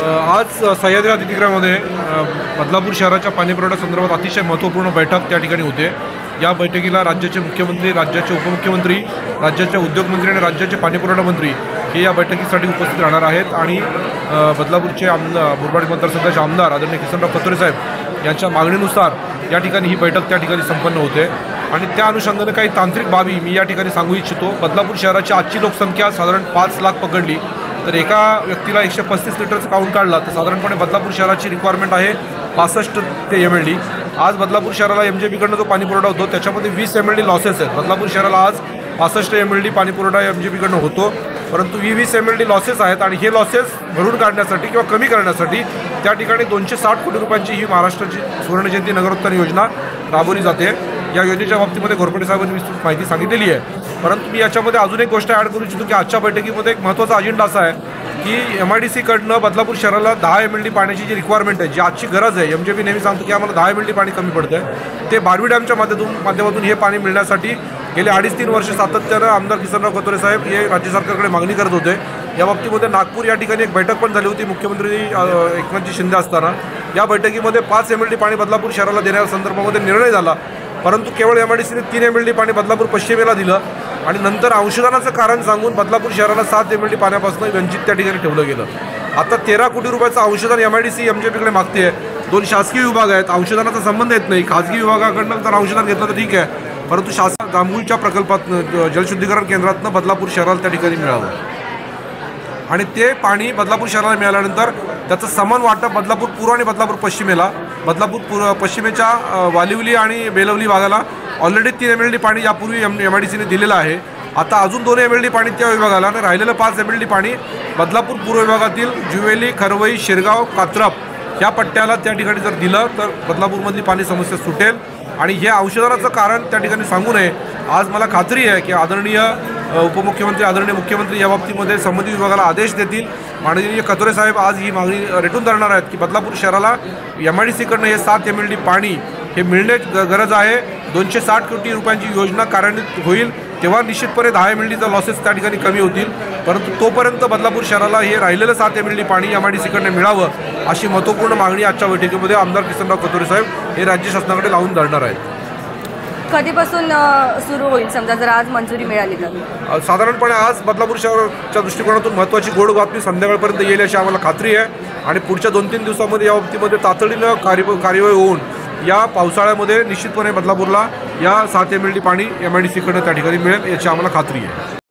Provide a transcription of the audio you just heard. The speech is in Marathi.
आज सह्याद्री अतिथीगृहामध्ये बदलापूर शहराच्या पाणीपुरवठा संदर्भात अतिशय महत्त्वपूर्ण बैठक त्या ठिकाणी होते। या बैठकीला राज्याचे मुख्यमंत्री, राज्याचे उपमुख्यमंत्री, राज्याचे उद्योगमंत्री आणि राज्याचे पाणीपुरवठा मंत्री हे या बैठकीसाठी उपस्थित राहणार आहेत। आणि बदलापूरचे आमदार, मुरबाड मतदारसंघाचे आमदार आदरणीय किसनराव कतोरे साहेब यांच्या मागणीनुसार या ठिकाणी ही बैठक त्या ठिकाणी संपन्न होते। आणि त्या अनुषंगाने काही तांत्रिक बाबी मी या ठिकाणी सांगू इच्छितो। बदलापूर शहराची आजची लोकसंख्या साधारण 5 लाख पकडली तर एका व्यक्तीला 135 लिटरचं काउंट काढला तर साधारणपणे बदलापूर शहराची रिक्वायरमेंट आहे 65 ते MLD। आज बदलापूर शहराला MJBकडनं जो पाणीपुरवठा होतो त्याच्यामध्ये 20 MLD लॉसेस आहेत। बदलापूर शहराला आज 65 MLD पाणीपुरवठा MJBकडनं होतो, परंतु 20 MLD लॉसेस आहेत आणि हे लॉसेस भरून काढण्यासाठी किंवा कमी करण्यासाठी त्या ठिकाणी 260 कोटी रुपयांची ही महाराष्ट्राची सुवर्णजयंती नगरोत्थान योजना राबवली जाते। या योजनेच्या बाबतीमध्ये घोरपडे साहेबांनी विस्तृत माहिती सांगितलेली आहे। परंतु मी याच्यामध्ये अजून एक गोष्ट ॲड करू इच्छितो की आजच्या बैठकीमध्ये एक महत्त्वाचा अजेंडा असा आहे की MIDCकडनं बदलापूर शहराला 10 MLD पाण्याची जी रिक्वायरमेंट आहे, जी आजची गरज आहे, MJB नेहमी सांगतो की आम्हाला 10 MLD पाणी कमी पडतं आहे, ते बारवी डॅमच्या माध्यमातून हे पाणी मिळण्यासाठी गेले 2.5-3 वर्ष सातत्यानं आमदार किसनराव कतोरे साहेब हे राज्य सरकारकडे मागणी करत होते। या बाबतीमध्ये नागपूर या ठिकाणी एक बैठक पण झाली होती मुख्यमंत्री एकनाथजी शिंदे असताना। या बैठकीमध्ये 5 MLD पाणी बदलापूर शहराला देण्यासंदर्भामध्ये निर्णय झाला, परंतु केवळ MIDCने 3 MLD पाणी बदलापूर पश्चिमेला दिलं आणि नंतर अंशदानाचं कारण सांगून बदलापूर शहराला 7 MLD पाण्यापासून वंचित त्या ठिकाणी ठेवलं गेलं। आता 13 कोटी रुपयाचं अंशदान MIDC MJBकडे मागते आहे। 2 शासकीय विभाग आहेत, अंशदानाचा संबंध येत नाही। खाजगी विभागाकडनं जर अंशदान घेतलं तर ठीक आहे, परंतु शासन जांभूळच्या प्रकल्पातनं जलशुद्धीकरण केंद्रातनं बदलापूर शहराला त्या ठिकाणी मिळालं आणि ते पाणी बदलापूर शहराला मिळाल्यानंतर त्याचं समान वाटप बदलापूर पूर्व आणि बदलापूर पश्चिमेला, बदलापूर पश्चिमेच्या वालिवली आणि बेलवली भागाला ऑलरेडी 3 MLD पाणी यापूर्वी MIDCने दिलेलं आहे। आता अजून 2 MLD पाणी त्या विभागाला आणि राहिलेलं 5 MLD पाणी बदलापूर पूर्व विभागातील जुवेली, खरवई, शिरगाव, कात्रप ह्या पट्ट्याला त्या ठिकाणी जर दिलं तर बदलापूरमधली पाणी समस्या सुटेल। आणि हे औषधाचं कारण त्या ठिकाणी सांगू नये। आज मला खात्री आहे की आदरणीय उपमुख्यमंत्री, आदरणीय मुख्यमंत्री या बाबतीमध्ये संबंधित विभागाला आदेश देतील। माननीय कतोरे साहेब आज ही मागणी रेटून धरणार आहेत की बदलापूर शहराला MIDCकडनं हे 7 MLD पाणी हे मिळणे गरज आहे। 260 कोटी रुपयांची योजना कार्यान्वित होईल तेव्हा निश्चितपणे 10 MLDचा लॉसेस त्या ठिकाणी कमी होतील, परंतु तोपर्यंत बदलापूर शहराला हे राहिलेलं 7 MLD पाणी MIDCकडनं मिळावं अशी महत्त्वपूर्ण मागणी आजच्या बैठकीमध्ये आमदार किसनराव कतोरे साहेब हे राज्य शासनाकडे लावून धरणार आहेत। कधीपासून सुरू होईल समजा जर आज मंजुरी मिळाली तर? साधारणपणे आज बदलापूर शहराच्या दृष्टिकोनातून महत्त्वाची गोड बातमी संध्याकाळपर्यंत येईल अशी आम्हाला खात्री आहे आणि पुढच्या 2-3 दिवसामध्ये या बाबतीमध्ये तातडीनं कार्यवाही होऊन या पावसाळ्यामध्ये निश्चितपणे बदलापूरला या 7 MLD पाणी MIDCकडनं त्या ठिकाणी मिळेल याची आम्हाला खात्री आहे।